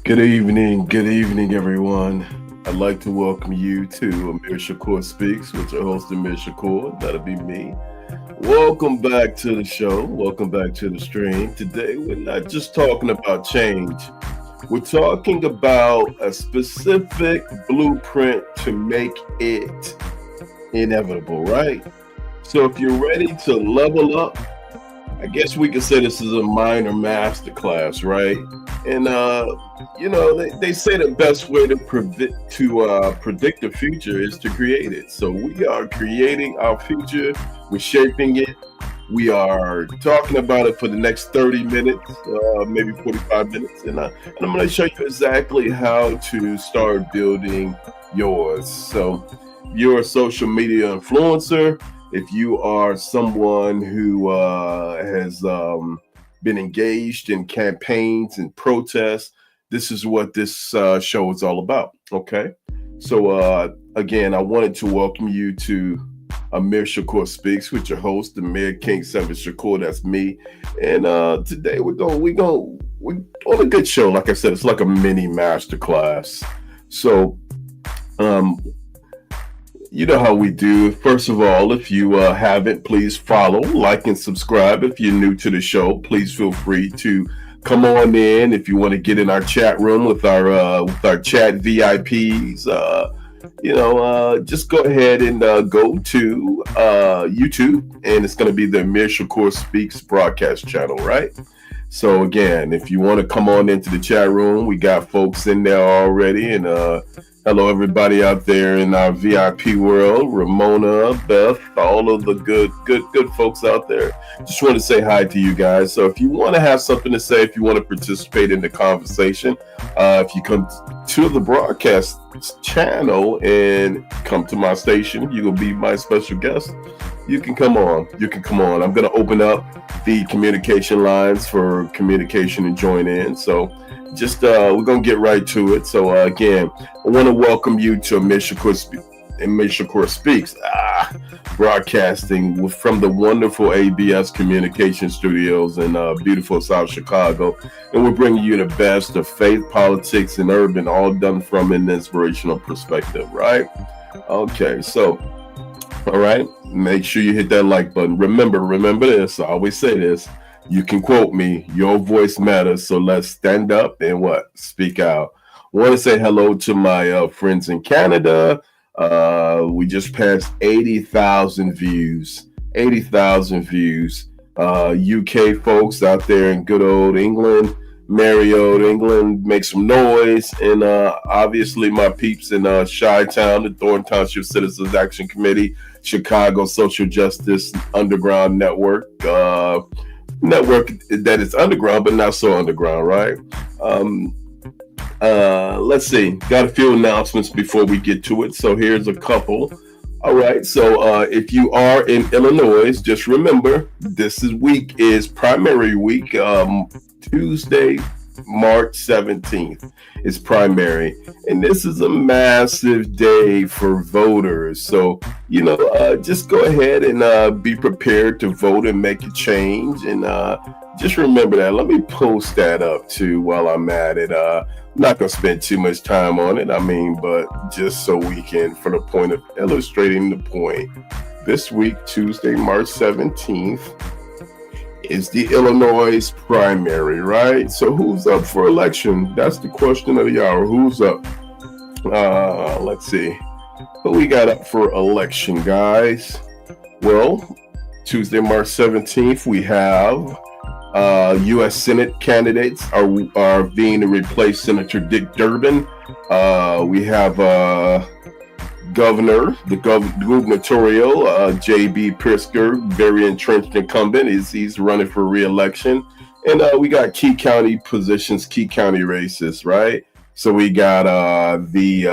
Good evening, everyone. I'd like to welcome you to Amir Shakur Speaks with your host, Amir Shakur. That'll be me. Welcome back to the show. Welcome back to the stream. Today, we're not just talking about change. We're talking about a specific blueprint to make it inevitable, right? So if you're ready to level up, I guess we could say this is a minor masterclass, right? And they say the best way to predict the future is to create it. So we are creating our future. We're shaping it. We are talking about it for the next 30 minutes, maybe 45 minutes, and I'm going to show you exactly how to start building yours. So you're a social media influencer. If you are someone who has been engaged in campaigns and protests, this is what this show is all about, okay? So again, I wanted to welcome you to Amir Shakur Speaks with your host, Amir King 7 Shakur, that's me. And today we're we're on a good show. Like I said, it's like a mini masterclass. So, you know how we do. First of all, if you haven't, please follow, like, and subscribe. If you're new to the show, please feel free to come on in. If you want to get in our chat room with our chat VIPs, just go ahead and go to YouTube, and it's going to be the Amir Shakur Speaks broadcast channel, right? So again, if you want to come on into the chat room, we got folks in there already, and hello everybody out there in our VIP world, Ramona, Beth, all of the good folks out there. Just want to say hi to you guys. So if you want to have something to say, if you want to participate in the conversation, if you come to the broadcast channel and come to my station, you will be my special guest. You can come on. I'm going to open up the communication lines for communication and join in. So just we're going to get right to it. So again, I want to welcome you to Amir Shakur Speaks, broadcasting from the wonderful ABS Communication Studios in beautiful South Chicago. And we're bringing you the best of faith, politics, and urban, all done from an inspirational perspective, right? Okay, so, all right, make sure you hit that like button. Remember this, I always say this. You can quote me, your voice matters, so let's stand up and speak out. I want to say hello to my friends in Canada. We just passed 80,000 views. UK folks out there in good old England, merry old England, make some noise. And obviously my peeps in Chi-Town, the Thornton Township Citizens Action Committee, Chicago Social Justice Underground Network that is underground but not so underground, right? Let's see, got a few announcements before we get to it, so here's a couple. All right, so if you are in Illinois, just remember this week is primary week. Tuesday, March 17th is primary, and this is a massive day for voters. So just go ahead and be prepared to vote and make a change. And just remember that. Let me post that up too while I'm at it. I'm not gonna spend too much time on it. But just so we can, for the point of illustrating the point, this week, Tuesday, March 17th, is the Illinois primary, right? So who's up for election? That's the question of the hour. Who's up? Let's see. Who we got up for election, guys? Well, Tuesday, March 17th, we have U.S. Senate candidates are being to replace Senator Dick Durbin. We have the gubernatorial, J.B. Pritzker, very entrenched incumbent. He's running for re-election. And we got key county positions, key county races, right? So we got the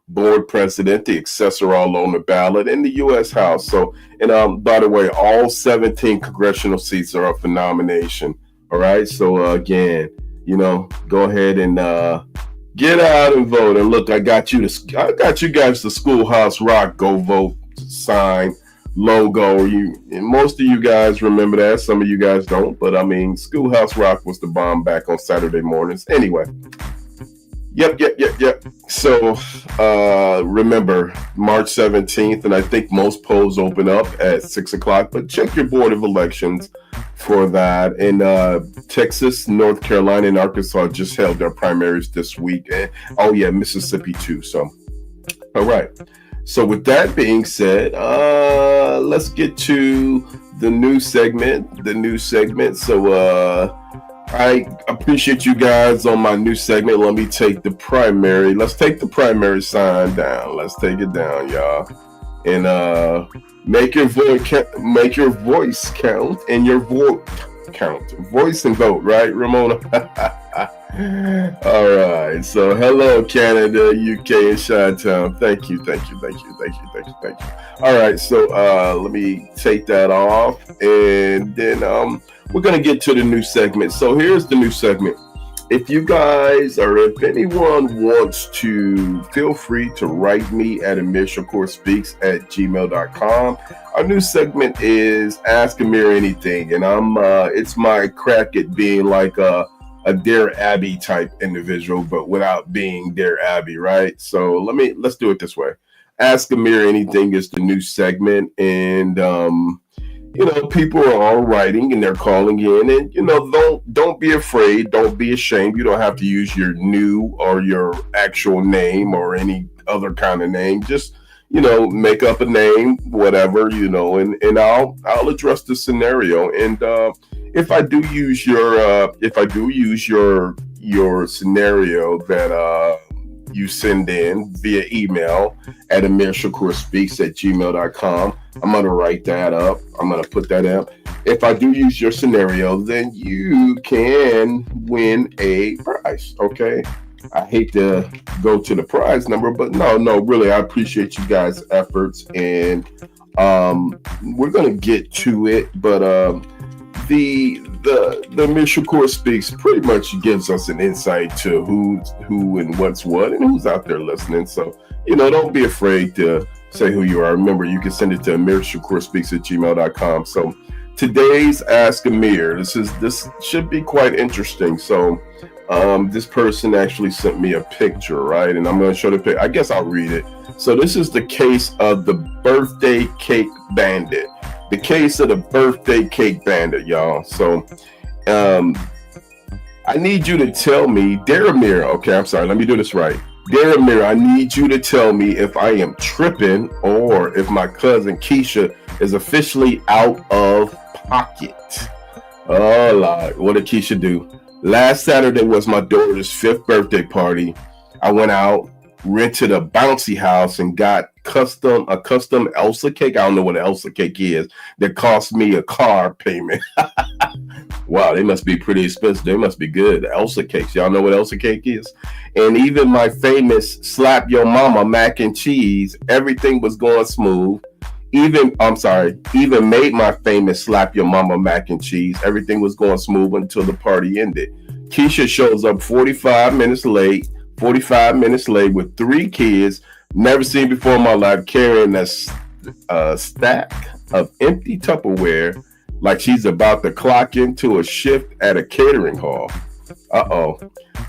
board president, the assessor all on the ballot, and the U.S. House. So, and by the way, all 17 congressional seats are up for nomination. All right. So again, go ahead and get out and vote. And look, I got you guys the Schoolhouse Rock Go Vote sign logo. And most of you guys remember that. Some of you guys don't, but Schoolhouse Rock was the bomb back on Saturday mornings. Anyway. Yep. So remember, March 17th, and I think most polls open up at 6 o'clock, but check your board of elections for that. And Texas, North Carolina, and Arkansas just held their primaries this week. And Mississippi too. So, all right. So with that being said, let's get to the new segment. So I appreciate you guys on my new segment. Let me take the primary. Let's take the primary sign down. Let's take it down, y'all. And make your voice count and your vote count. Voice and vote, right, Ramona? All right. So hello, Canada, UK, and Chi-Town. Thank you. All right. So let me take that off, and then we're going to get to the new segment. So here's the new segment. If you guys, or if anyone wants to, feel free to write me at AmirShakurSpeaks@gmail.com. our new segment is Ask Amir Anything, and it's my crack at being like a Dear Abby type individual, but without being Dear Abby, right? So let's do it this way. Ask Amir Anything is the new segment, and people are all writing and they're calling in, and don't be afraid, don't be ashamed. You don't have to use your new or your actual name or any other kind of name. Just make up a name, whatever, and I'll address the scenario. And if I do use your scenario that you send in via email at Amir Shakur speaks at gmail.com, I'm going to write that up. I'm going to put that up. If I do use your scenario, then you can win a prize. Okay. I hate to go to the prize number, but no, really, I appreciate you guys' efforts, and we're going to get to it. But the Amir Shakur speaks pretty much gives us an insight to who and what's what and who's out there listening. So, don't be afraid to say who you are. Remember, you can send it to Amir Shakur speaks at gmail.com. So today's Ask Amir, this should be quite interesting. So this person actually sent me a picture, right? And I'm going to show the picture. I guess I'll read it. So this is the case of the birthday cake bandit. The case of the birthday cake bandit, y'all. So I need you to tell me, Dear Amir, okay, I'm sorry, let me do this right. Dear Amir, I need you to tell me if I am tripping or if my cousin Keisha is officially out of pocket. Oh, Lord, what did Keisha do? Last Saturday was my daughter's 5th birthday party. I went out, rented a bouncy house, and got a custom Elsa cake. I don't know what an Elsa cake is. That cost me a car payment. Wow, they must be pretty expensive. They must be good. Elsa cakes. Y'all know what Elsa cake is? And even my famous slap your mama mac and cheese, everything was going smooth. Even made my famous slap your mama mac and cheese. Everything was going smooth until the party ended. Keisha shows up 45 minutes late with 3 kids, never seen before in my life, carrying a stack of empty Tupperware like she's about to clock into a shift at a catering hall.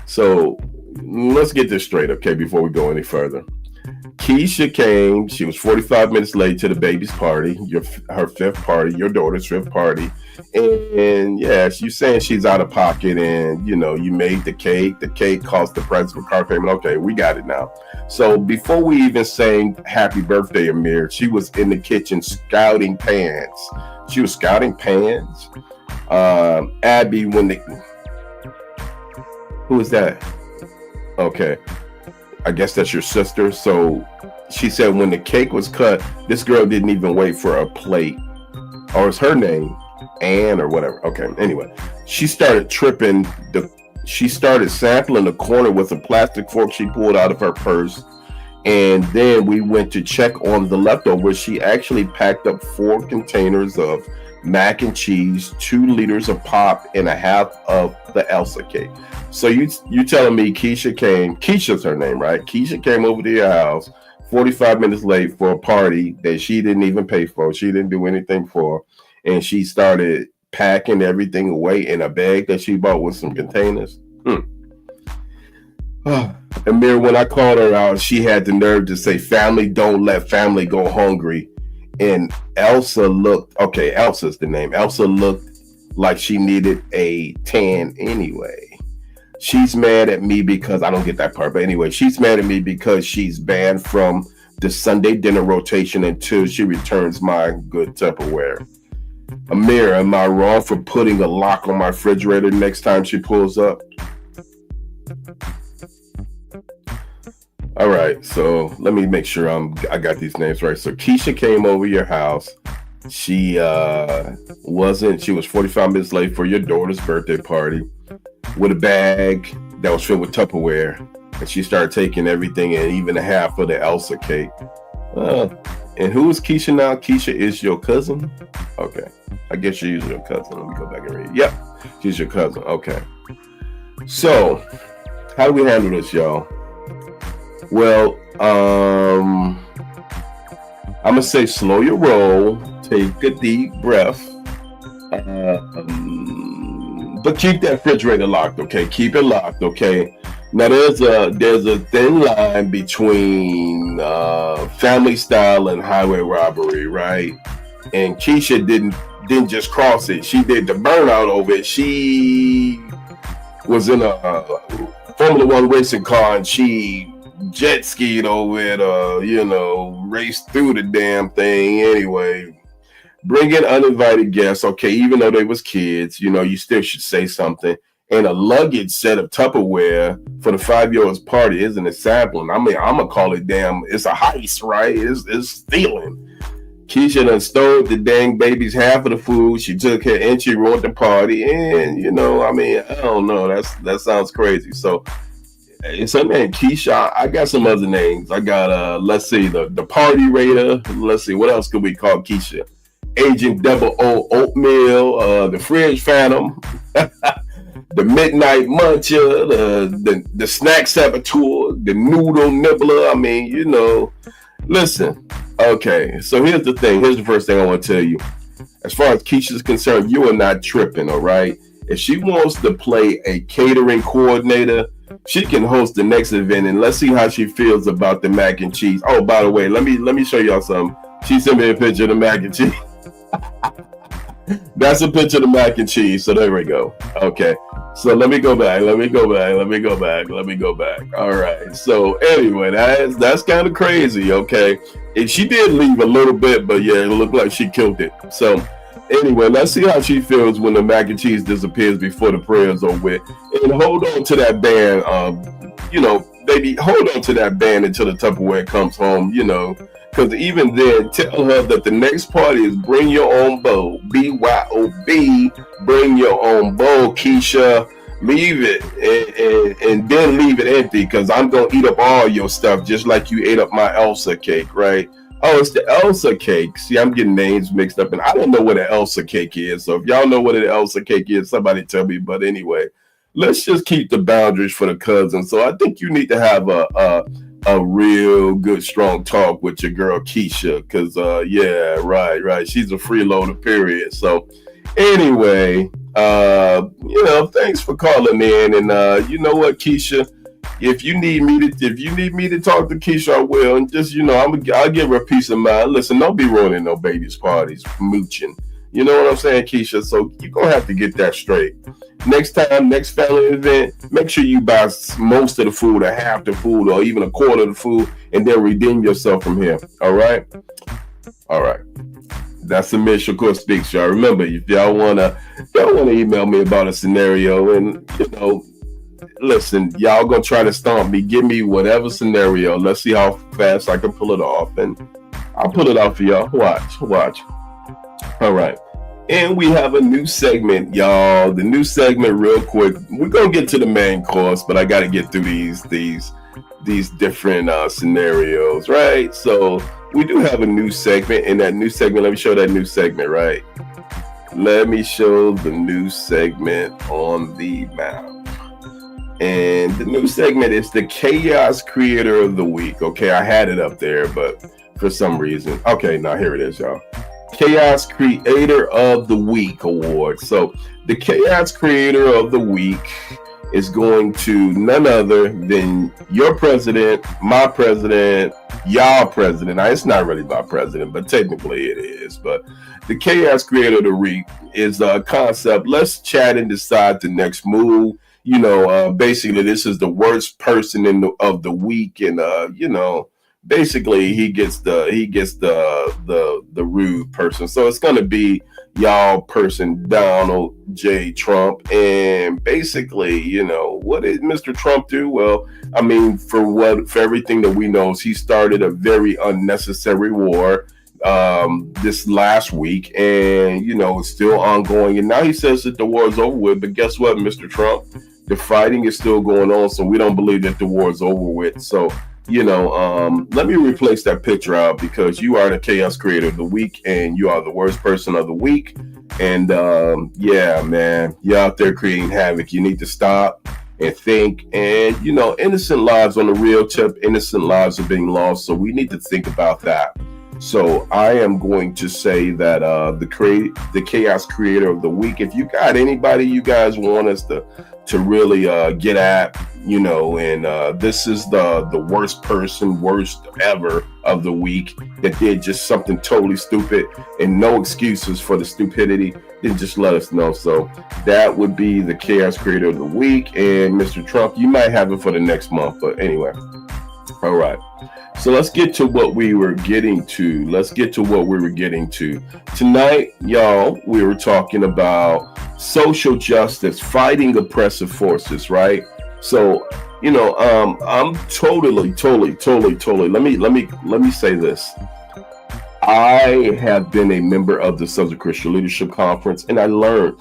So let's get this straight, okay, before we go any further. Keisha came, she was 45 minutes late to the baby's party, her 5th party, your daughter's 5th party. And yeah, she's saying she's out of pocket, and you made the cake cost the price of a car payment. Okay, we got it now. So before we even sang happy birthday, Amir, she was in the kitchen scouting pans. She was scouting pans. Abby, who is that? Okay, I guess that's your sister. So she said when the cake was cut, this girl didn't even wait for a plate. Or is her name Anne or whatever? Okay, anyway, she started tripping. She started sampling the corner with a plastic fork she pulled out of her purse. And then we went to check on the leftovers. She actually packed up 4 containers of mac and cheese, 2 liters of pop, and a half of the Elsa cake. So you telling me Keisha's her name, right? Keisha came over to your house 45 minutes late for a party that she didn't even pay for. She didn't do anything for. And she started packing everything away in a bag that she bought with some containers. Amir, when I called her out, she had the nerve to say, family don't let family go hungry. And Elsa's the name. Elsa looked like she needed a tan anyway. She's mad at me because I don't get that part. But anyway, she's mad at me because she's banned from the Sunday dinner rotation until she returns my good Tupperware. Amir, am I wrong for putting a lock on my refrigerator next time she pulls up? All right, so let me make sure I got these names right. So Keisha came over your house. She was 45 minutes late for your daughter's birthday party with a bag that was filled with Tupperware, and she started taking everything and even a half of the Elsa cake. And who is Keisha now? Keisha is your cousin? Okay, I guess she's your cousin. Let me go back and read. Yep, she's your cousin. Okay. So, how do we handle this, y'all? Well, I'm gonna say slow your roll, take a deep breath. But keep that refrigerator locked, okay? Keep it locked, okay? Now there's a thin line between family style and highway robbery, right? And Keisha didn't just cross it; she did the burnout over it. She was in a Formula One racing car, and she jet skied over it, raced through the damn thing anyway. Bring in uninvited guests, okay, even though they was kids, you still should say something. And a luggage set of Tupperware for the 5-year-old's party isn't a sampling. I mean, I'm going to call it it's a heist, right? It's stealing. Keisha done stole the dang baby's half of the food. She took her and she ruined the party. And, I don't know. That sounds crazy. So, it's her name, Keisha. I got some other names. I got, let's see, the party raider. Let's see, what else could we call Keisha? Agent Double O Oatmeal, the Fridge Phantom, the Midnight Muncher, the Snack Saboteur, the Noodle Nibbler. I mean, listen. Okay, so here's the thing. Here's the first thing I want to tell you. As far as Keisha's concerned, you are not tripping, all right? If she wants to play a catering coordinator, she can host the next event, and let's see how she feels about the mac and cheese. Oh, by the way, let me show y'all something. She sent me a picture of the mac and cheese. That's a picture of the mac and cheese. So there we go. Okay. So let me go back. All right. So anyway, that's kind of crazy. Okay. And she did leave a little bit, but yeah, it looked like she killed it. So anyway, let's see how she feels when the mac and cheese disappears before the prayers are with. And hold on to that band. Baby, hold on to that band until the Tupperware comes home, because even then, tell her that the next party is bring your own bowl. BYOB, bring your own bowl, Keisha. Leave it and then leave it empty, because I'm going to eat up all your stuff just like you ate up my Elsa cake, right? Oh, it's the Elsa cake. See, I'm getting names mixed up, and I don't know what an Elsa cake is. So if y'all know what an Elsa cake is, somebody tell me. But anyway, let's just keep the boundaries for the cousins. So I think you need to have a real good, strong talk with your girl Keisha, because right. She's a freeloader, period. So anyway, thanks for calling in, and you know what, Keisha, if you need me to talk to Keisha, I will, and just I'll give her peace of mind. Listen, don't be ruining no babies' parties, mooching. You know what I'm saying, Keisha? So you're gonna have to get that straight. Next time, next family event, make sure you buy most of the food, or half the food, or even a quarter of the food, and then redeem yourself from here. All right? That's Amir Shakur Speaks, y'all. Remember, if y'all wanna email me about a scenario, and listen, y'all gonna try to stomp me. Give me whatever scenario. Let's see how fast I can pull it off, and I'll pull it off for y'all. Watch. All right. And we have a new segment, y'all. The new segment, real quick. We're gonna get to the main course, but I gotta get through these different scenarios, right? So we do have a new segment. In that new segment, let me show that new segment, right? Let me show the new segment on the map. And the new segment is the Chaos Creator of the Week. Okay, I had it up there, but for some reason. Okay, now here it is, y'all. Chaos Creator of the Week award. So the Chaos Creator of the Week is going to none other than your president, my president, y'all president. Now, it's not really my president, but technically it is. But the Chaos Creator of the Week is a concept. Let's chat and decide the next move. Basically, this is the worst person of the week, and basically he gets the rude person. So it's gonna be y'all person, Donald J. Trump. And basically, what did Mr. Trump do? Well, I mean, for everything that we know, he started a very unnecessary war this last week, and it's still ongoing. And now he says that the war is over with. But guess what, Mr. Trump? The fighting is still going on, so we don't believe that the war is over with. So let me replace that picture out, because you are the Chaos Creator of the Week, and you are the worst person of the week. And yeah, man, you're out there creating havoc. You need to stop and think. And innocent lives, on the real tip, innocent lives are being lost. So we need to think about that. So I am going to say that the chaos creator of the week. If you got anybody you guys want us to really get at, and this is the worst person, worst ever of the week that did just something totally stupid and no excuses for the stupidity, then just let us know. So that would be the chaos creator of the week. And Mr. Trump, you might have it for the next month. But anyway, all right. So let's get to what we were getting to. Tonight, y'all, we were talking about social justice, fighting oppressive forces, right? So, I'm totally. Let me say this. I have been a member of the Sons of Christian Leadership Conference, and I learned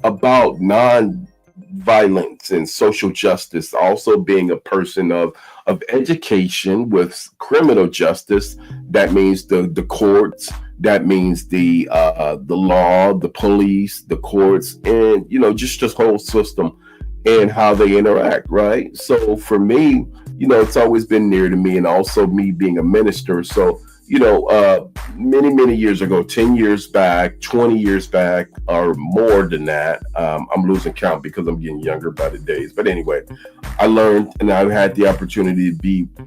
about non-violence and social justice. Also, being a person of education with criminal justice, that means the courts, that means the law, the police, the courts, and just this whole system and how they interact, right? So for me, it's always been near to me, and also me being a minister. So many years ago, 10 years back, 20 years back, or more than that, I'm losing count because I'm getting younger by the days. But anyway, I learned, and I had the opportunity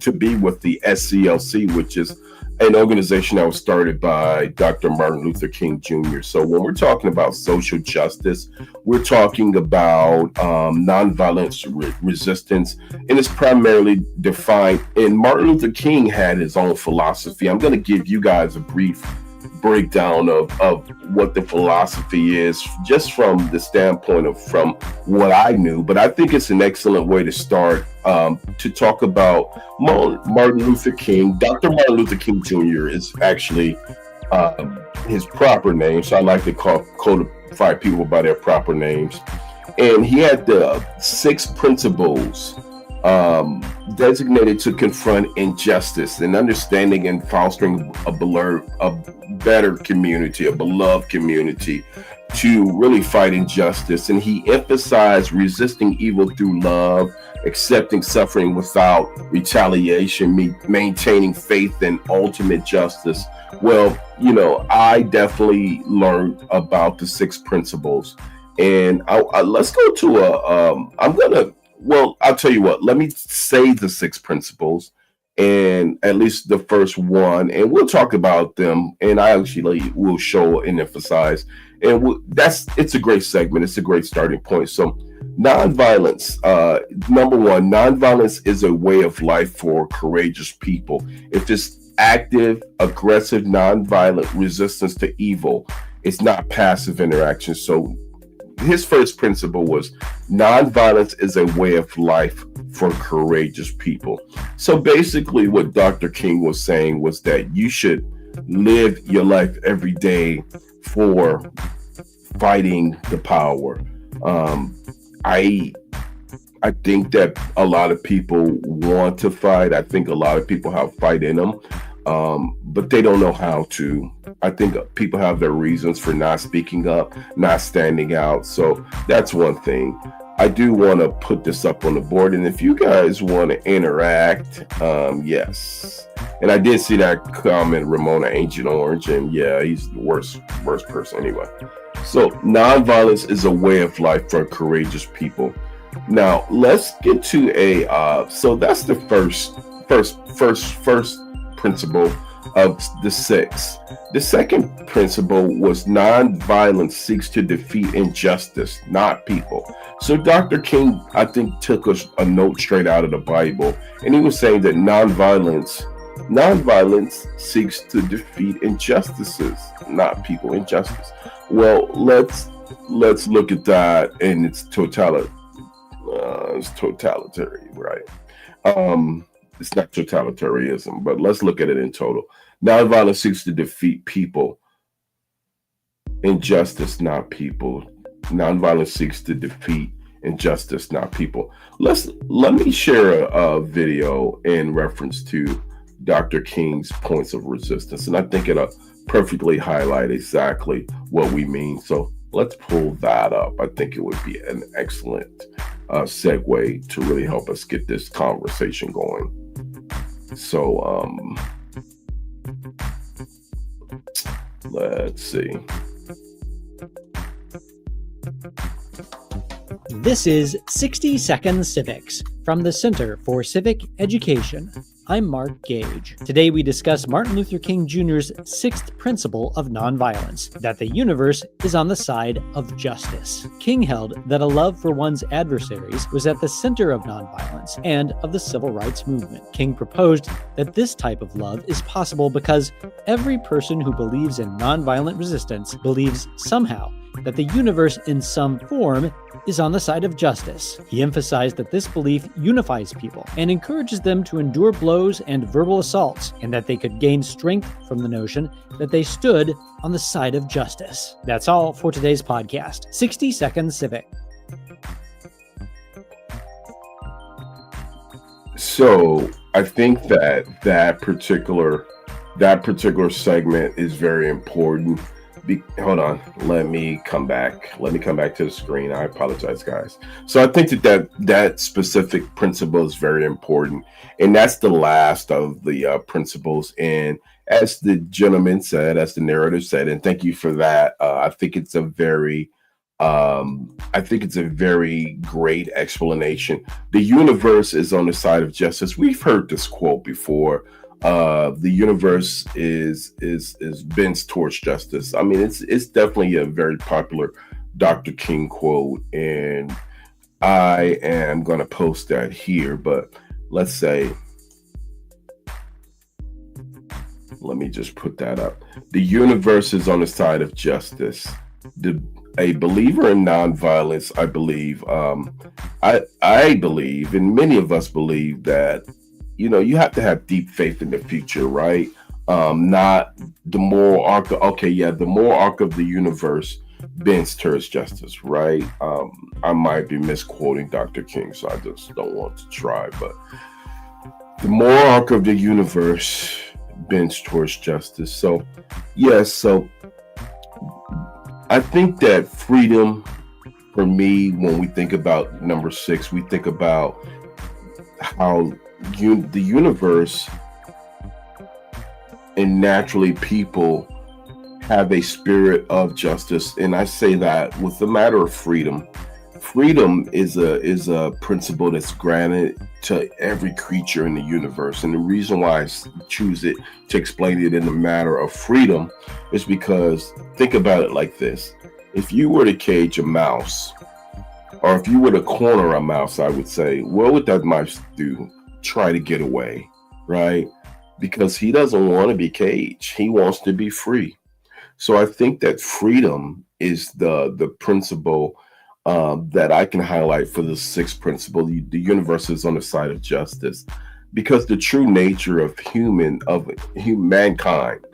to be with the SCLC, which is an organization that was started by Dr. Martin Luther King Jr. So when we're talking about social justice, we're talking about nonviolent resistance, and it's primarily defined. And Martin Luther King had his own philosophy. I'm going to give you guys a brief breakdown of what the philosophy is, just from the standpoint from what I knew. But I think it's an excellent way to start to talk about Martin Luther King. Dr. Martin Luther King Jr. is actually his proper name, so I like to codify people by their proper names. And he had the 6 principles designated to confront injustice and understanding and fostering a better community, a beloved community, to really fight injustice. And he emphasized resisting evil through love, accepting suffering without retaliation, maintaining faith in ultimate justice. Well, I definitely learned about the 6 principles, and let's go to I'll tell you what, let me say the 6 principles, and at least the first one, and we'll talk about them, and I actually will show and emphasize, and it's a great segment. It's a great starting point. So nonviolence, number 1, nonviolence is a way of life for courageous people. If it's active, aggressive, nonviolent resistance to evil, it's not passive interaction. So his first principle was nonviolence is a way of life for courageous people. So basically what Dr. King was saying was that you should live your life every day for fighting the power. I think that a lot of people want to fight. I think a lot of people have fight in them, but they don't know how to. I think people have their reasons for not speaking up, not standing out. So that's one thing. I do want to put this up on the board, and if you guys want to interact, yes. And I did see that comment, Ramona Ancient Orange, and yeah, he's the worst person anyway. So nonviolence is a way of life for courageous people. Now let's get to so that's the first principle of the 6. The second principle was nonviolence seeks to defeat injustice, not people. So Dr. King, I think, took a note straight out of the Bible, and he was saying that nonviolence seeks to defeat injustices, not people. Injustice. Well, let's look at that in its totality. It's totalitarian, right? It's not totalitarianism, but let's look at it in total. Nonviolence seeks to defeat people. Injustice, not people. Nonviolence seeks to defeat injustice, not people. Let me share a video in reference to Dr. King's points of resistance, and I think it'll perfectly highlight exactly what we mean. So let's pull that up. I think it would be an excellent segue to really help us get this conversation going. So Let's see. This is 60 Seconds Civics from the Center for Civic Education. I'm Mark Gage. Today we discuss Martin Luther King Jr.'s sixth principle of nonviolence, that the universe is on the side of justice. King held that a love for one's adversaries was at the center of nonviolence and of the civil rights movement. King proposed that this type of love is possible because every person who believes in nonviolent resistance believes somehow that the universe in some form is on the side of justice. He emphasized that this belief unifies people and encourages them to endure blows and verbal assaults, and that they could gain strength from the notion that they stood on the side of justice. That's all for today's podcast. 60 Seconds Civic. So I think that particular segment is very important. Hold on, let me come back to the screen. I apologize, guys. So I think that specific principle is very important, and that's the last of the principles. And as the gentleman said, as the narrator said, and thank you for that. I think it's a very great explanation. The universe is on the side of justice. We've heard this quote before. The universe is bends towards justice. I mean, it's definitely a very popular Dr. King quote, and I am going to post that here. But let's say, let me just put that up. The universe is on the side of justice. A believer in nonviolence, I believe. I believe, and many of us believe that, you have to have deep faith in the future, right? Not the moral arc. The moral arc of the universe bends towards justice, right? I might be misquoting Dr. King, so I just don't want to try. But the moral arc of the universe bends towards justice. So, yes. So I think that freedom, for me, when we think about number 6, we think about how the universe and naturally people have a spirit of justice. And I say that with the matter of freedom. Freedom is a principle that's granted to every creature in the universe. And the reason why I choose it to explain it in the matter of freedom is because, think about it like this. If you were to cage a mouse, or if you were to corner a mouse, I would say, what would that mouse do? Try to get away, right? Because he doesn't want to be caged. He wants to be free. So I think that freedom is the principle that I can highlight for the 6th principle. The universe is on the side of justice, because the true nature of mankind,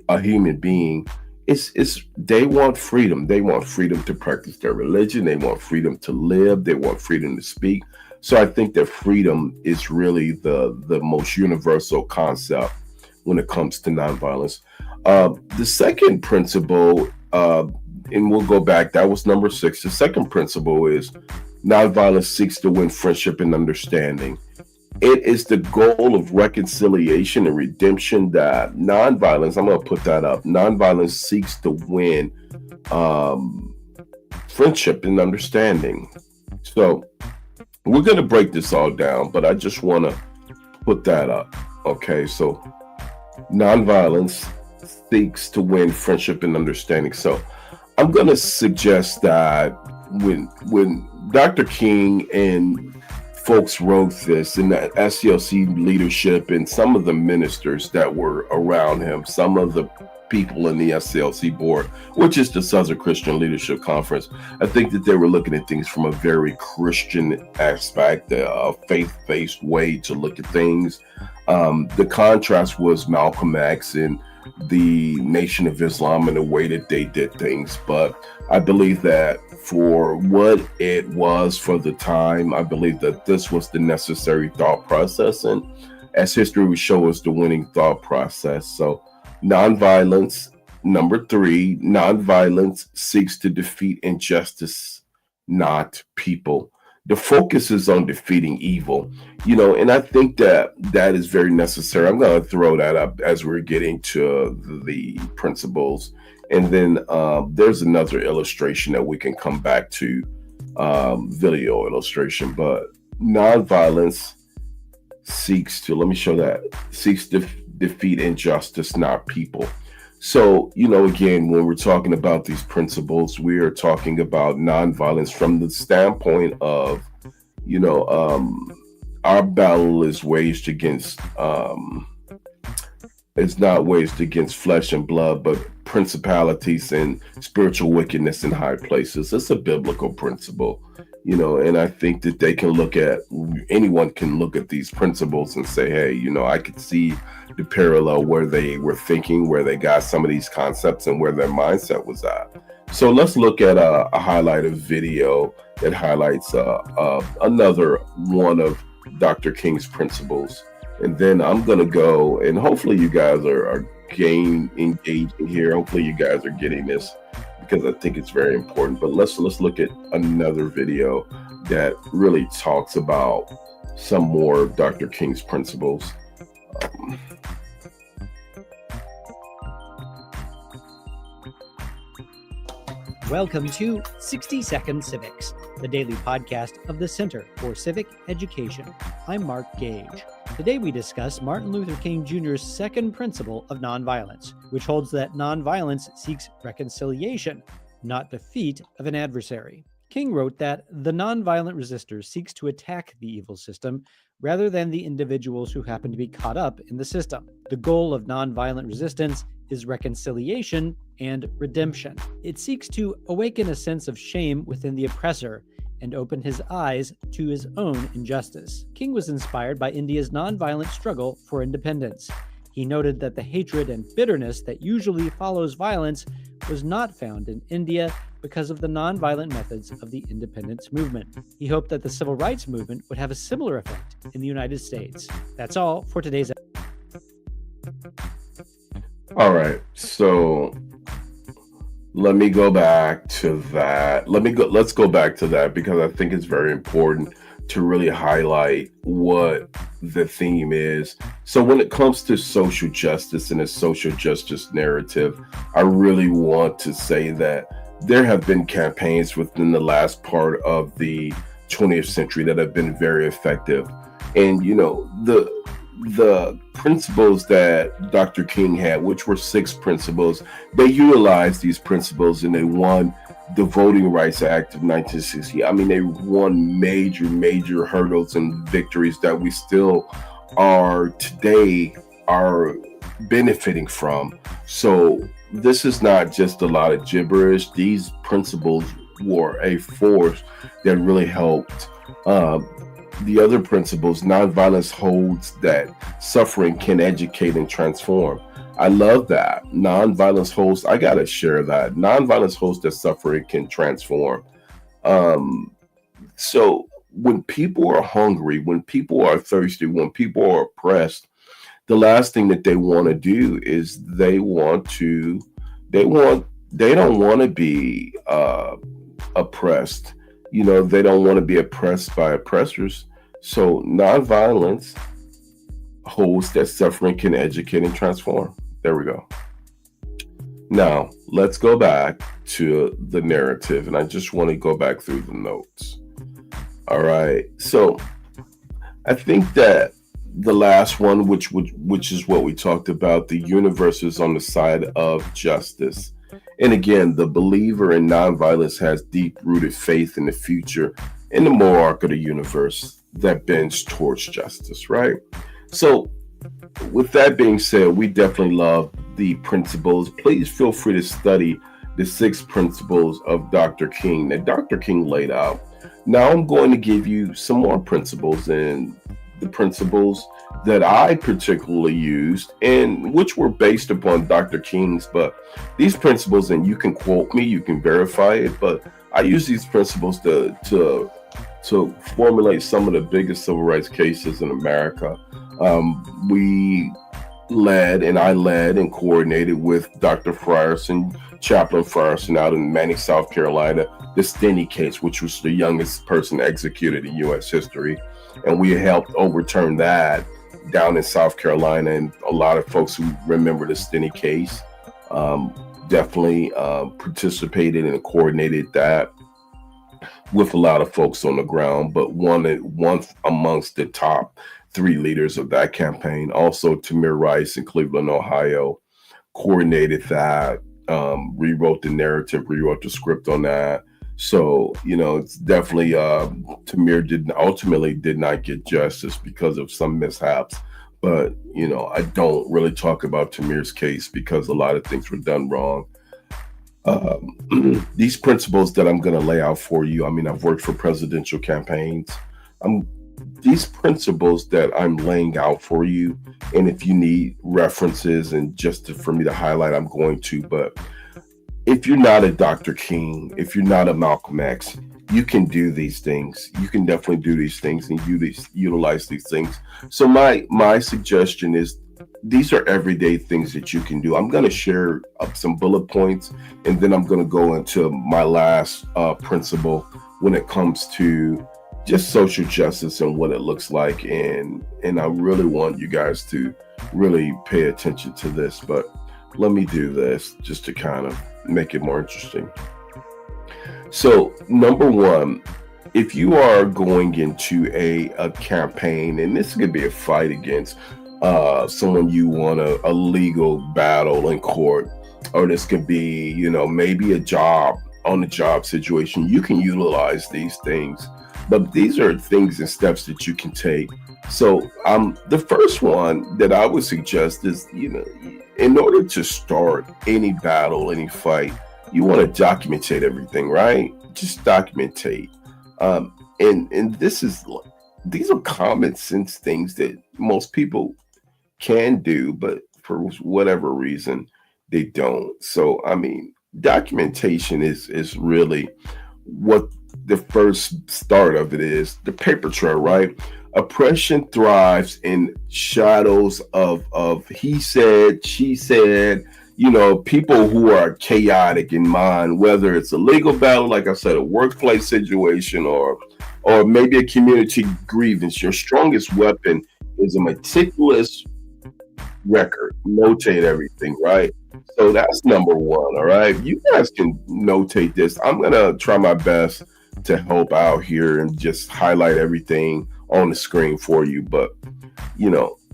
a human being, is they want freedom. They want freedom to practice their religion. They want freedom to live. They want freedom to speak. So I think that freedom is really the most universal concept when it comes to nonviolence. The second principle, and we'll go back, that was number 6. The second principle is nonviolence seeks to win friendship and understanding. It is the goal of reconciliation and redemption that nonviolence, I'm going to put that up, nonviolence seeks to win friendship and understanding. So we're going to break this all down, but I just want to put that up. Okay, so nonviolence seeks to win friendship and understanding. So I'm going to suggest that when Dr. King and folks wrote this, and the SCLC leadership and some of the ministers that were around him, some of the people in the SCLC board, which is the Southern Christian Leadership Conference, I think that they were looking at things from a very Christian aspect, a faith-based way to look at things. The contrast was Malcolm X and the Nation of Islam and the way that they did things. But I believe that for what it was for the time, I believe that this was the necessary thought process. And as history would show us, the winning thought process. So nonviolence, number 3, nonviolence seeks to defeat injustice, not people. the focus is on defeating evil, and I think that that is very necessary. I'm going to throw that up as we're getting to the principles. And then there's another illustration that we can come back to, video illustration. But nonviolence let me show that, seeks to defeat injustice, not people. So, again, when we're talking about these principles, we are talking about nonviolence from the standpoint of, our battle is waged against, it's not waged against flesh and blood, but principalities and spiritual wickedness in high places. It's a biblical principle, and I think that anyone can look at these principles and say, hey, I could see the parallel where they were thinking, where they got some of these concepts and where their mindset was at. So let's look at a highlighted video that highlights another one of Dr. King's principles. And then I'm going to go, and hopefully you guys are engaging here. Hopefully you guys are getting this, because I think it's very important. But let's look at another video that really talks about some more of Dr. King's principles. Welcome to 60 Second Civics, the daily podcast of the Center for Civic Education. I'm Mark Gage. Today we discuss Martin Luther King Jr.'s second principle of nonviolence, which holds that nonviolence seeks reconciliation, not defeat of an adversary. King wrote that the nonviolent resistor seeks to attack the evil system rather than the individuals who happen to be caught up in the system. The goal of nonviolent resistance is reconciliation and redemption. It seeks to awaken a sense of shame within the oppressor and open his eyes to his own injustice. King was inspired by India's nonviolent struggle for independence. He noted that the hatred and bitterness that usually follows violence was not found in India because of the nonviolent methods of the independence movement. He hoped that the civil rights movement would have a similar effect in the United States. That's all for today's episode. All right, so let me go back to that. Let's go back to that, because I think it's very important to really highlight what the theme is. So when it comes to social justice and a social justice narrative, I really want to say that there have been campaigns within the last part of the 20th century that have been very effective. And, the principles that Dr. King had, which were 6 principles, they utilized these principles and they won the Voting Rights Act of 1960. I mean, they won major hurdles and victories that we still are benefiting from. So this is not just a lot of gibberish. These principles were a force that really helped. The other principles, nonviolence holds that suffering can educate and transform. I love that. Nonviolence holds, I got to share that. Nonviolence holds that suffering can transform. So when people are hungry, when people are thirsty, when people are oppressed, the last thing that they want to do is they don't want to be oppressed. They don't want to be oppressed by oppressors. So nonviolence holds that suffering can educate and transform. There we go. Now, let's go back to the narrative, and I just want to go back through the notes. All right. So I think that the last one, which is what we talked about, the universe is on the side of justice. And again, the believer in nonviolence has deep-rooted faith in the future in the moral arc of the universe that bends towards justice, right? So with that being said, we definitely love the principles. Please feel free to study the 6 principles of Dr. King that Dr. King laid out. Now I'm going to give you some more principles, and the principles that I particularly used, and which were based upon Dr. King's, but these principles, and you can quote me, you can verify it, but I use these principles to formulate some of the biggest civil rights cases in America. We I led and coordinated with Dr. Frierson, Chaplain Frierson out in Manning, South Carolina, the Stinney case, which was the youngest person executed in U.S. history. And we helped overturn that down in South Carolina. And a lot of folks who remember the Stinney case um, definitely participated and coordinated that with a lot of folks on the ground, but one amongst the top three leaders of that campaign. Also, Tamir Rice in Cleveland, Ohio, coordinated that, rewrote the narrative, rewrote the script on that. So, it's definitely Tamir ultimately did not get justice because of some mishaps. But, I don't really talk about Tamir's case because a lot of things were done wrong. These principles that I'm going to lay out for you, I mean, I've worked for presidential campaigns. These principles that I'm laying out for you, and if you need references and for me to highlight, I'm going to. But if you're not a Dr. King, if you're not a Malcolm X, you can do these things. You can definitely do these things and utilize these things. So my suggestion is, these are everyday things that you can do. I'm going to share up some bullet points, and then I'm going to go into my last principle when it comes to just social justice and what it looks like. And I really want you guys to really pay attention to this. But let me do this just to kind of make it more interesting. So, number one, if you are going into a campaign, and this could be a fight against someone you want a legal battle in court, or this could be, maybe a job on the job situation, you can utilize these things. But these are things and steps that you can take. So the first one that I would suggest is, in order to start any battle, any fight, you want to documentate everything, right? Just documentate. And these are common sense things that most people can do, but for whatever reason, they don't. So, I mean, documentation is really what the first start of it is. The paper trail, right? Oppression thrives in shadows of he said, she said, people who are chaotic in mind, whether it's a legal battle, like I said, a workplace situation, or maybe a community grievance. Your strongest weapon is a meticulous record. Notate everything, right? So that's number one. All right. You guys can notate this. I'm going to try my best to help out here and just highlight everything on the screen for you. But,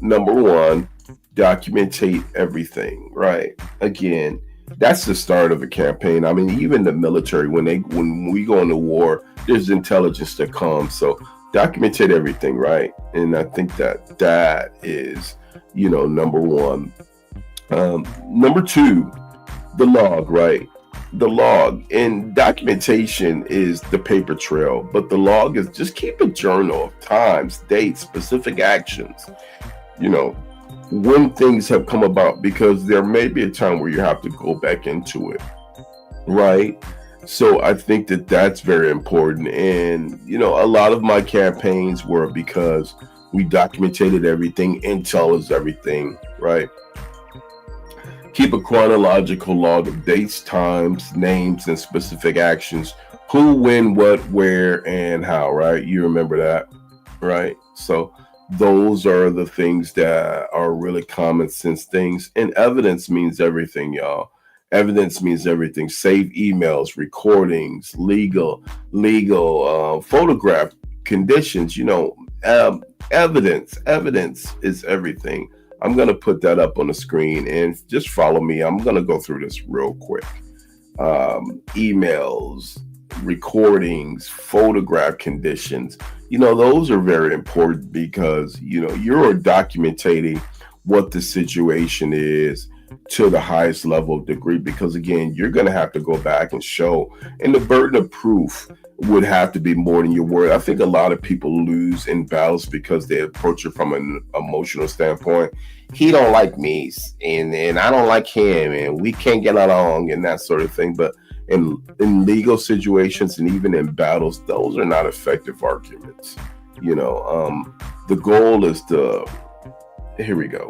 number one, documentate everything, right? Again, that's the start of a campaign. I mean, even the military, when we go into war, there's intelligence that comes. So documentate everything, right? And I think that is, number one. Number two, the log, right? The log, and documentation is the paper trail, but the log is just keep a journal of times, dates, specific actions, when things have come about, because there may be a time where you have to go back into it, right? So I think that's very important. And, a lot of my campaigns were because we documented everything. Intel is everything, right? Keep a chronological log of dates, times, names, and specific actions. Who, when, what, where, and how, right? You remember that, right? So those are the things that are really common sense things. And evidence means everything, y'all. Evidence means everything. Save emails, recordings, legal, photograph conditions, evidence is everything. I'm going to put that up on the screen and just follow me. I'm going to go through this real quick. Emails, recordings, photograph conditions, those are very important because, you're documenting what the situation is to the highest level of degree, because again, you're going to have to go back and show, and the burden of proof would have to be more than your word. I think a lot of people lose in battles because they approach it from an emotional standpoint. He don't like me, and I don't like him, and we can't get along, and that sort of thing. But in legal situations and even in battles, those are not effective arguments. The goal is to Here we go.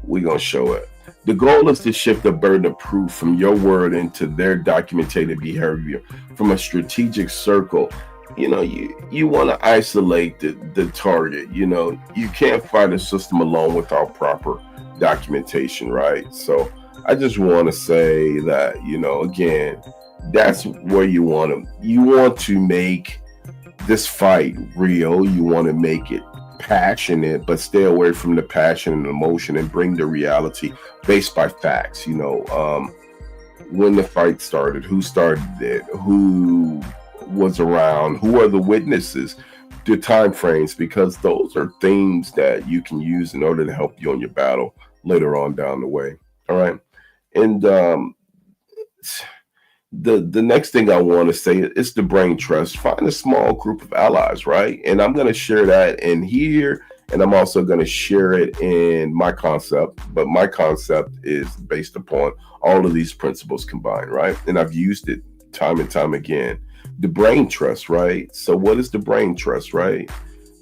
We're gonna show it. The goal is to shift the burden of proof from your word into their documented behavior from a strategic circle. You want to isolate the target. You can't fight a system alone without proper documentation, right? So I just want to say that, again, that's where you want to make this fight real. You want to make it passionate, but stay away from the passion and emotion and bring the reality based by facts. When the fight started, who started it, who was around, who are the witnesses, the time frames, because those are things that you can use in order to help you on your battle later on down the way. All right. And the next thing I want to say is the brain trust. Find a small group of allies, right? And I'm going to share that in here, and I'm also going to share it in my concept. But my concept is based upon all of these principles combined, right? And I've used it time and time again. The brain trust, right? So what is the brain trust, right?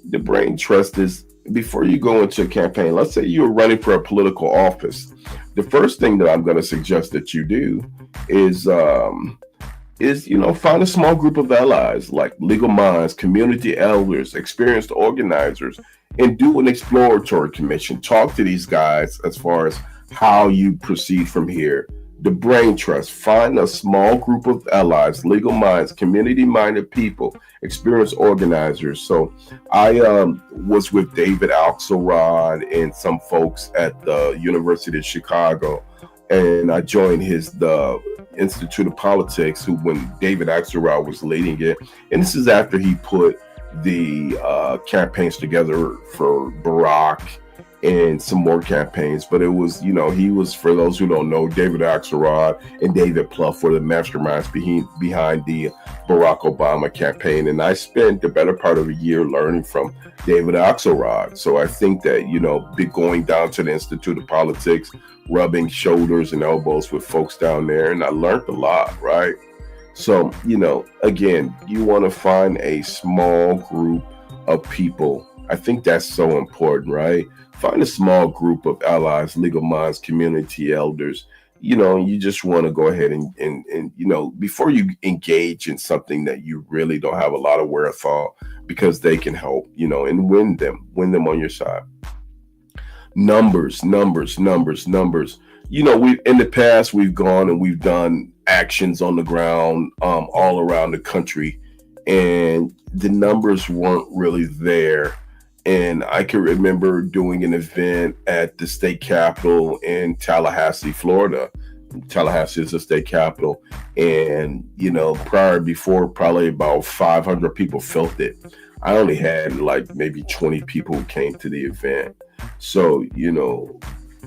The brain trust is before you go into a campaign. Let's say you're running for a political office. The first thing that I'm going to suggest that you do is find a small group of allies like legal minds, community elders, experienced organizers, and do an exploratory commission. Talk to these guys as far as how you proceed from here. The brain trust. Find a small group of allies, legal minds, community-minded people, experienced organizers. So I was with David Axelrod and some folks at the University of Chicago, and I joined the Institute of Politics, when David Axelrod was leading it. And this is after he put the campaigns together for Barack and some more campaigns. But it was, he was, for those who don't know, David Axelrod and David Plouffe were the masterminds behind the Barack Obama campaign. And I spent the better part of a year learning from David Axelrod. So I think that, going down to the Institute of Politics, rubbing shoulders and elbows with folks down there, and I learned a lot, right? So, again, you want to find a small group of people. I think that's so important, right? Find a small group of allies, legal minds, community elders. You just want to go ahead and before you engage in something that you really don't have a lot of wherewithal, because they can help, and win them on your side. Numbers. We in the past, we've gone and we've done actions on the ground all around the country, and the numbers weren't really there. And I can remember doing an event at the state capitol in Tallahassee, Florida. Tallahassee is the state capital. And, before probably about 500 people felt it. I only had like maybe 20 people who came to the event. So,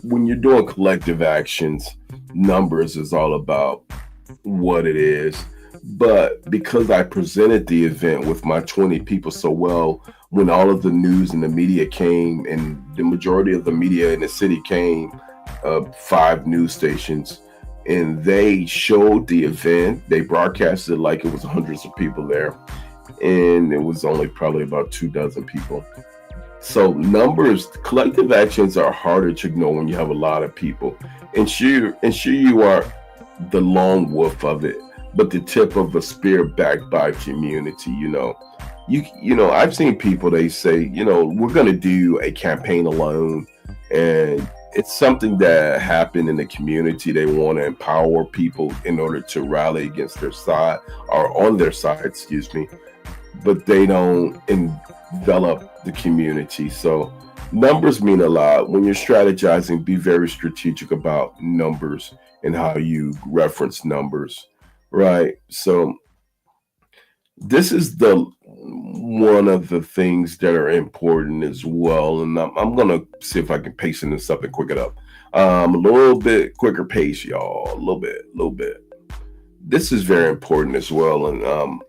when you're doing collective actions, numbers is all about what it is. But because I presented the event with my 20 people so well, when all of the news and the media came, and the majority of the media in the city came, 5 news stations, and they showed the event, they broadcasted like it was hundreds of people there, and it was only probably about 24 people. So numbers, collective actions are harder to ignore when you have a lot of people. And sure you are the lone wolf of it, but the tip of a spear backed by community. I've seen people, they say, we're going to do a campaign alone, and it's something that happened in the community. They want to empower people in order to rally against their side, or on their side, excuse me, but they don't envelop the community. So numbers mean a lot. When you're strategizing, be very strategic about numbers and how you reference numbers, right? So this is one of the things that are important as well. And I'm going to see if I can pace this up and quick it up. A little bit quicker pace, y'all. A little bit. This is very important as well. And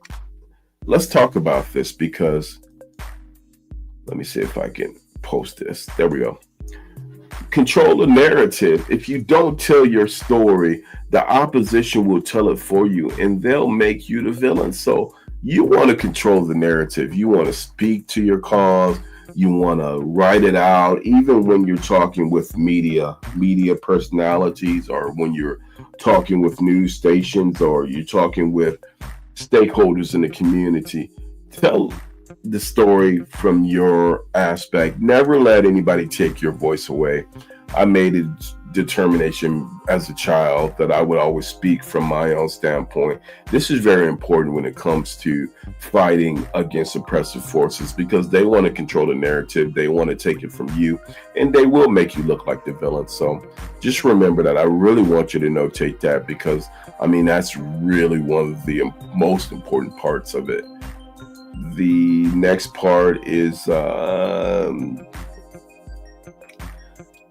let's talk about this, because let me see if I can post this. There we go. Control the narrative. If you don't tell your story, the opposition will tell it for you, and they'll make you the villain. So you want to control the narrative. You want to speak to your cause. You want to write it out, even when you're talking with media personalities, or when you're talking with news stations, or you're talking with stakeholders in the community. Tell the story from your aspect. Never let anybody take your voice away. I made a determination as a child that I would always speak from my own standpoint. This is very important when it comes to fighting against oppressive forces, because they want to control the narrative, they want to take it from you, and they will make you look like the villain. So just remember that. I really want you to notate that, because I mean, that's really one of the most important parts of it. The next part is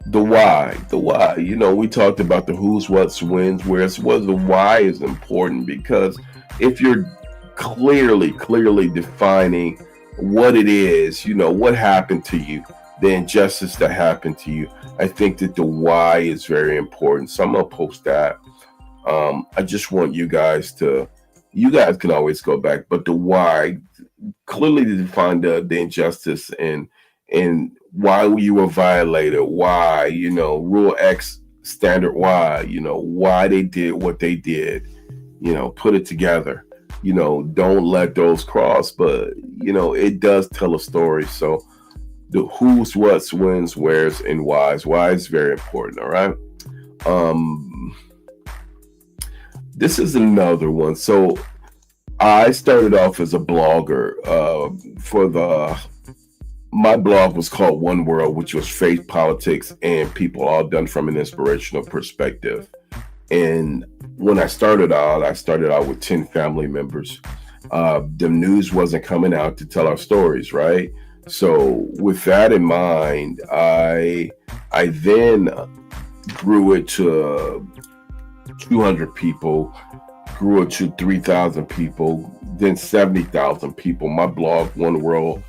the why. The why. You know, we talked about the who's, what's, when's, where's. Well, the why is important, because if you're clearly defining what it is, you know, what happened to you, the injustice that happened to you, I think that the why is very important. So I'm gonna post that. I just want you guys can always go back, but the why, clearly define the injustice, and why you were violated, why, you know, rule X, standard Y, you know, why they did what they did, you know, put it together, you know, don't let those cross. But, you know, it does tell a story. So the who's, what's, when's, where's, and why's. Why is very important. All right. This is another one. So I started off as a blogger. My blog was called One World, which was faith, politics, and people, all done from an inspirational perspective. And when I started out with 10 family members. The news wasn't coming out to tell our stories, right? So with that in mind, I then grew it to 200 people, grew it to 3,000 people, then 70,000 people. My blog, One World,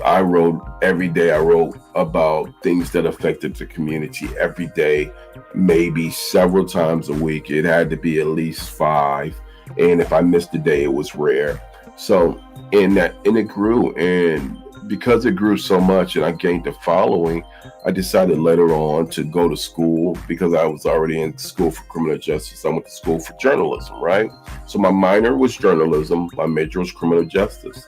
I wrote every day. I wrote about things that affected the community every day, maybe several times a week. It had to be at least 5, and if I missed a day, it was rare. So, and it grew, and because it grew so much, and I gained a following, I decided later on to go to school, because I was already in school for criminal justice. I went to school for journalism, right? So my minor was journalism, my major was criminal justice.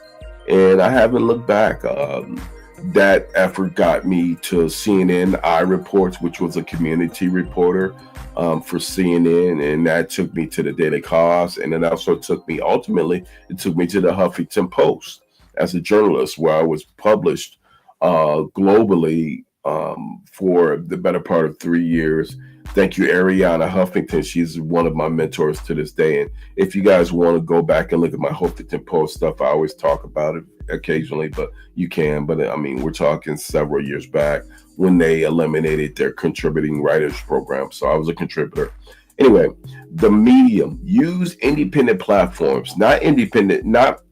And I haven't looked back. That effort got me to CNN I Reports, which was a community reporter for CNN, and that took me to the Daily Cause, and it also took me, ultimately, it took me to the Huffington Post as a journalist, where I was published globally for the better part of 3 years. Thank you, Ariana Huffington. She's one of my mentors to this day. And if you guys want to go back and look at my Huffington Post stuff, I always talk about it occasionally, but you can. But I mean, we're talking several years back when they eliminated their contributing writers program. So I was a contributor. Anyway, the medium, use independent platforms, not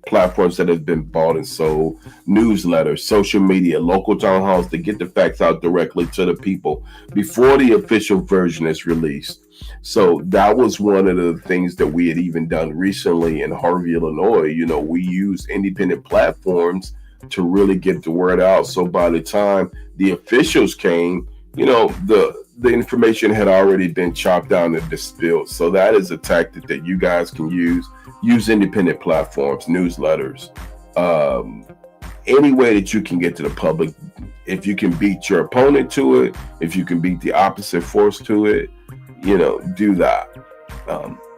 platforms that have been bought and sold, newsletters, social media, local town halls, to get the facts out directly to the people before the official version is released. So that was one of the things that we had even done recently in Harvey, Illinois. You know, we use independent platforms to really get the word out. So by the time the officials came, you know, the information had already been chopped down and distilled. So that is a tactic that you guys can use. Use independent platforms, newsletters, any way that you can get to the public. If you can beat your opponent to it, if you can beat the opposite force to it, you know, do that.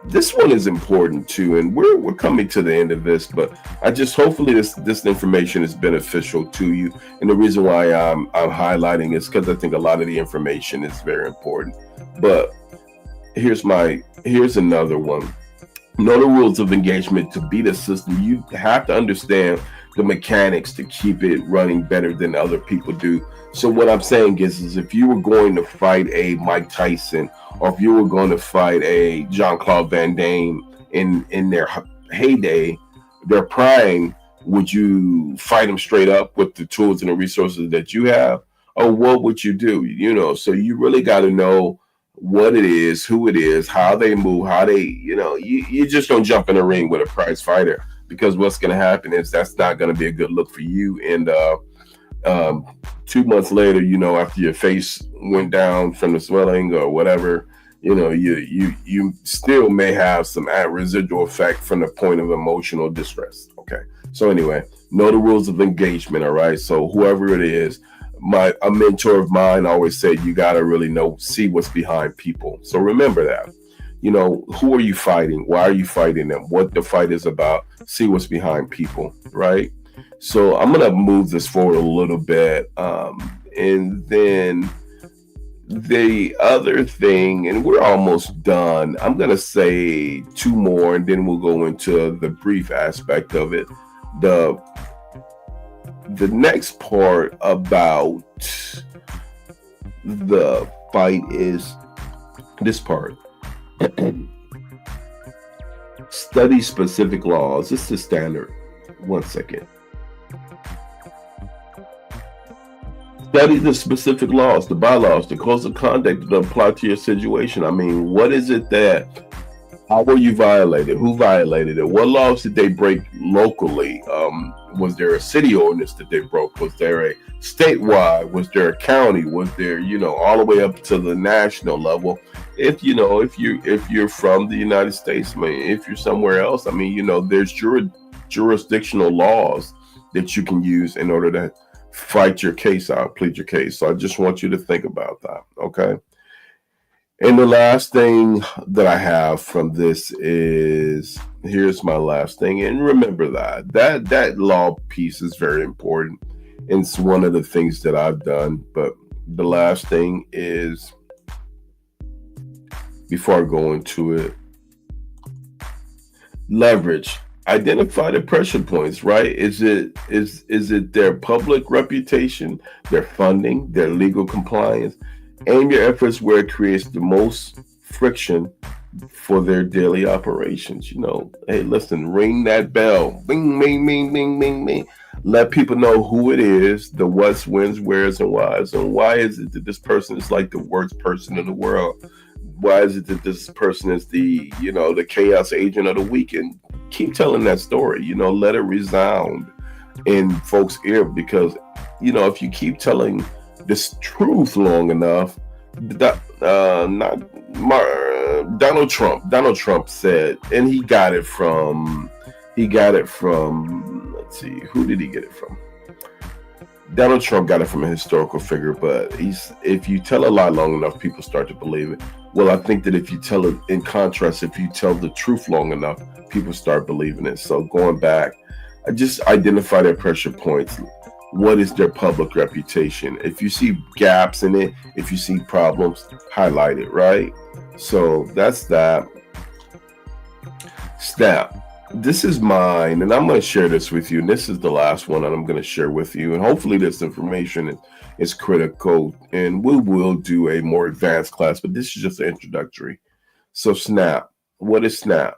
This one is important too, and we're coming to the end of this, but I just, hopefully this information is beneficial to you. And the reason why I'm highlighting is because I think a lot of the information is very important. But here's another one. Know the rules of engagement. To beat a system, you have to understand the mechanics to keep it running better than other people do. So what I'm saying is if you were going to fight a Mike Tyson, or if you were going to fight a Jean-Claude Van Damme in their heyday, their prime, would you fight them straight up with the tools and the resources that you have? Or what would you do? You know, so you really got to know what it is, who it is, how they move, how they, you know, you just don't jump in a ring with a prize fighter, because what's going to happen is that's not going to be a good look for you. And 2 months later, after your face went down from the swelling or whatever, you still may have some residual effect from the point of emotional distress. Okay. So anyway, know the rules of engagement. All right. So whoever it is, a mentor of mine always said, you got to really see what's behind people. So remember that. Who are you fighting? Why are you fighting them? What the fight is about? See what's behind people, right? So I'm gonna move this forward a little bit, and then the other thing, and we're almost done. I'm gonna say two more, and then we'll go into the brief aspect of it. The next part about the fight is this part. Study specific laws. This is standard. 1 second. Study the specific laws, the bylaws, the codes of conduct that apply to your situation. I mean, what is it how were you violated? Who violated it? What laws did they break locally? Was there a city ordinance that they broke? Was there a statewide? Was there a county? Was there, all the way up to the national level? If you're from the United States, I mean, if you're somewhere else, I mean, there's jurisdictional laws that you can use in order to fight your case out, plead your case. So I just want you to think about that. Okay. And the last thing that I have from this is, here's my last thing. And remember that law piece is very important. And it's one of the things that I've done. But the last thing is, before I go into it, leverage. Identify the pressure points, right? Is it their public reputation, their funding, their legal compliance? Aim your efforts where it creates the most friction for their daily operations. Hey, listen, ring that bell. Bing, bing, bing, bing, bing, bing. Let people know who it is, the what's, when's, where's, and why's. And why is it that this person is like the worst person in the world? Why is it that this person is the chaos agent of the weekend? Keep telling that story, let it resound in folks' ear, because, if you keep telling this truth long enough, Donald Trump said, and he got it from, let's see, who did he get it from? Donald Trump got it from a historical figure, but if you tell a lie long enough, people start to believe it. Well, I think that if you tell it, in contrast, if you tell the truth long enough, people start believing it. So going back, I just identify their pressure points. What is their public reputation? If you see gaps in it, if you see problems, highlight it, right? So that's that. Snap. This is mine, and I'm going to share this with you. And this is the last one that I'm going to share with you. And hopefully this information is critical. And we will do a more advanced class, but this is just an introductory. So SNAP. What is SNAP?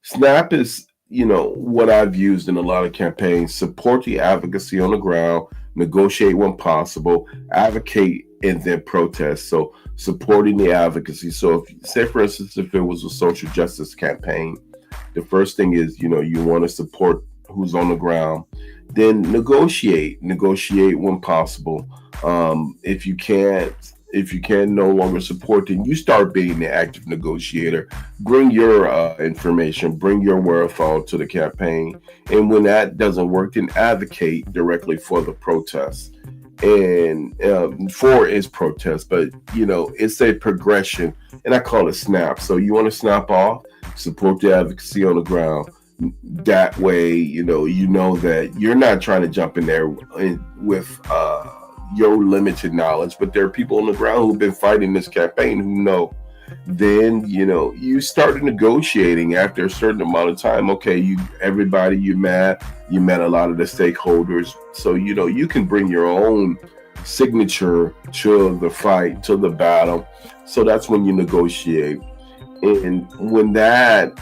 SNAP is, what I've used in a lot of campaigns. Support the advocacy on the ground, negotiate when possible, advocate, and then protest. So supporting the advocacy. So say, for instance, if it was a social justice campaign, the first thing is, you want to support who's on the ground, then negotiate when possible. If you can no longer support, then you start being the active negotiator. Bring your information, bring your wherewithal to the campaign. And when that doesn't work, then advocate directly for the protest. And for is protest, but it's a progression, and I call it SNAP. So you want to snap off, support the advocacy on the ground. That way, you know that you're not trying to jump in there with your limited knowledge, but there are people on the ground who've been fighting this campaign who know. Then you started negotiating after a certain amount of time. Okay, you met a lot of the stakeholders, so you can bring your own signature to the fight, to the battle. So that's when you negotiate, and when that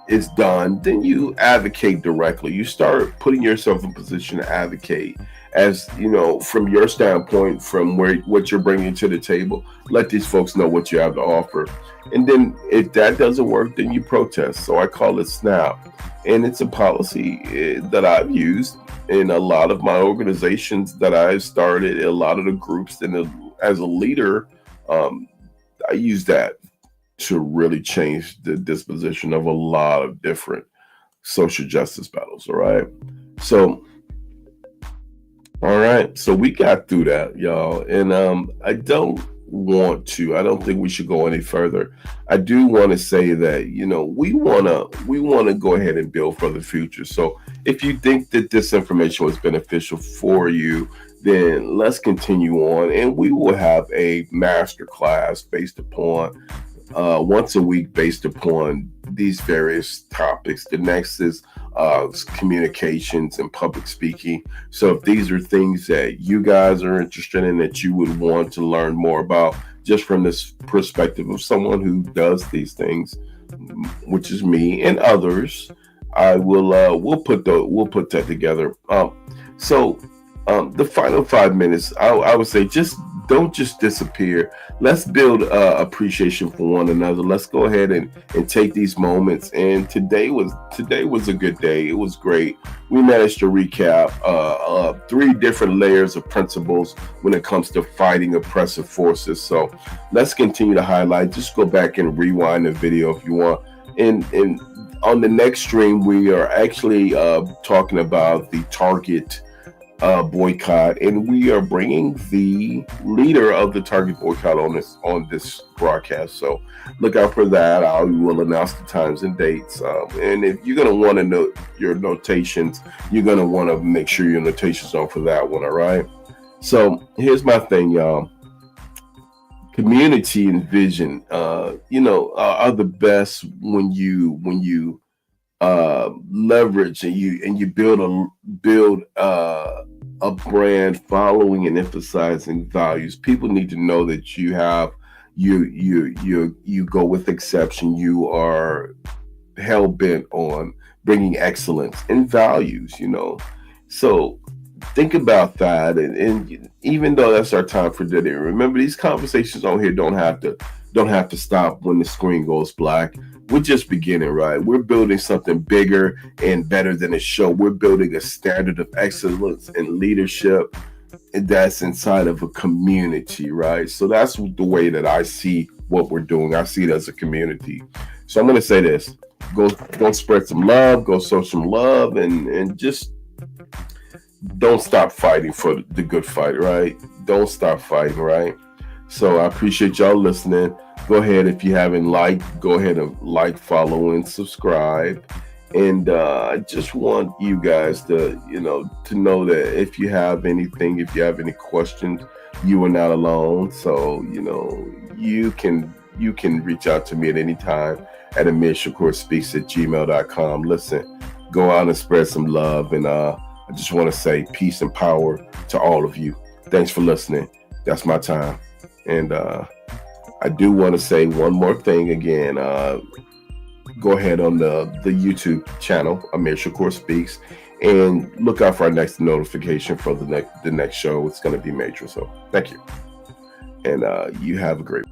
is done, then you advocate directly. You start putting yourself in position to advocate as you know, from your standpoint, from what you're bringing to the table. Let these folks know what you have to offer, and then if that doesn't work, then you protest. So I call it SNAP, and it's a policy that I've used in a lot of my organizations that I've started, a lot of the groups, and as a leader, um, I use that to really change the disposition of a lot of different social justice battles. All right. So, all right. So we got through that, y'all. And I don't think we should go any further. I do want to say that, we wanna go ahead and build for the future. So if you think that this information was beneficial for you, then let's continue on, and we will have a master class based upon once a week based upon these various topics. The next is communications and public speaking. So if these are things that you guys are interested in, that you would want to learn more about, just from this perspective of someone who does these things, which is me and others, I will we'll put that together. So the final 5 minutes, I would say, don't just disappear. Let's build appreciation for one another. Let's go ahead and take these moments. And today was a good day. It was great. We managed to recap 3 different layers of principles when it comes to fighting oppressive forces. So let's continue to highlight. Just go back and rewind the video if you want. And on the next stream, we are actually talking about the Target boycott, and we are bringing the leader of the Target boycott on this broadcast. So look out for that. I will announce the times and dates. And if you're going to want to know your notations, you're going to want to make sure your notations are for that one. All right. So here's my thing, y'all. Community and vision, are the best when you leverage and you build a brand following and emphasizing values. People need to know that you go with exception. You are hell bent on bringing excellence and values. So think about that, and even though that's our time for today, remember, these conversations on here don't have to stop when the screen goes black. We're just beginning, right? We're building something bigger and better than a show. We're building a standard of excellence and leadership, and that's inside of a community, right? So that's the way that I see what we're doing. I see it as a community. So I'm going to say this: go spread some love, go show some love, and just don't stop fighting for the good fight, right? Don't stop fighting, right? So I appreciate y'all listening. Go ahead, if you haven't go ahead and follow, and subscribe. And I just want you guys to know that if you have any questions, you are not alone. So, you can reach out to me at any time at AmirShakurSpeaks@gmail.com. Listen, go out and spread some love. And I just want to say peace and power to all of you. Thanks for listening. That's my time. And I do want to say one more thing again. Go ahead on the YouTube channel, Amir Shakur Speaks, and look out for our next notification for the next show. It's going to be major. So thank you. And you have a great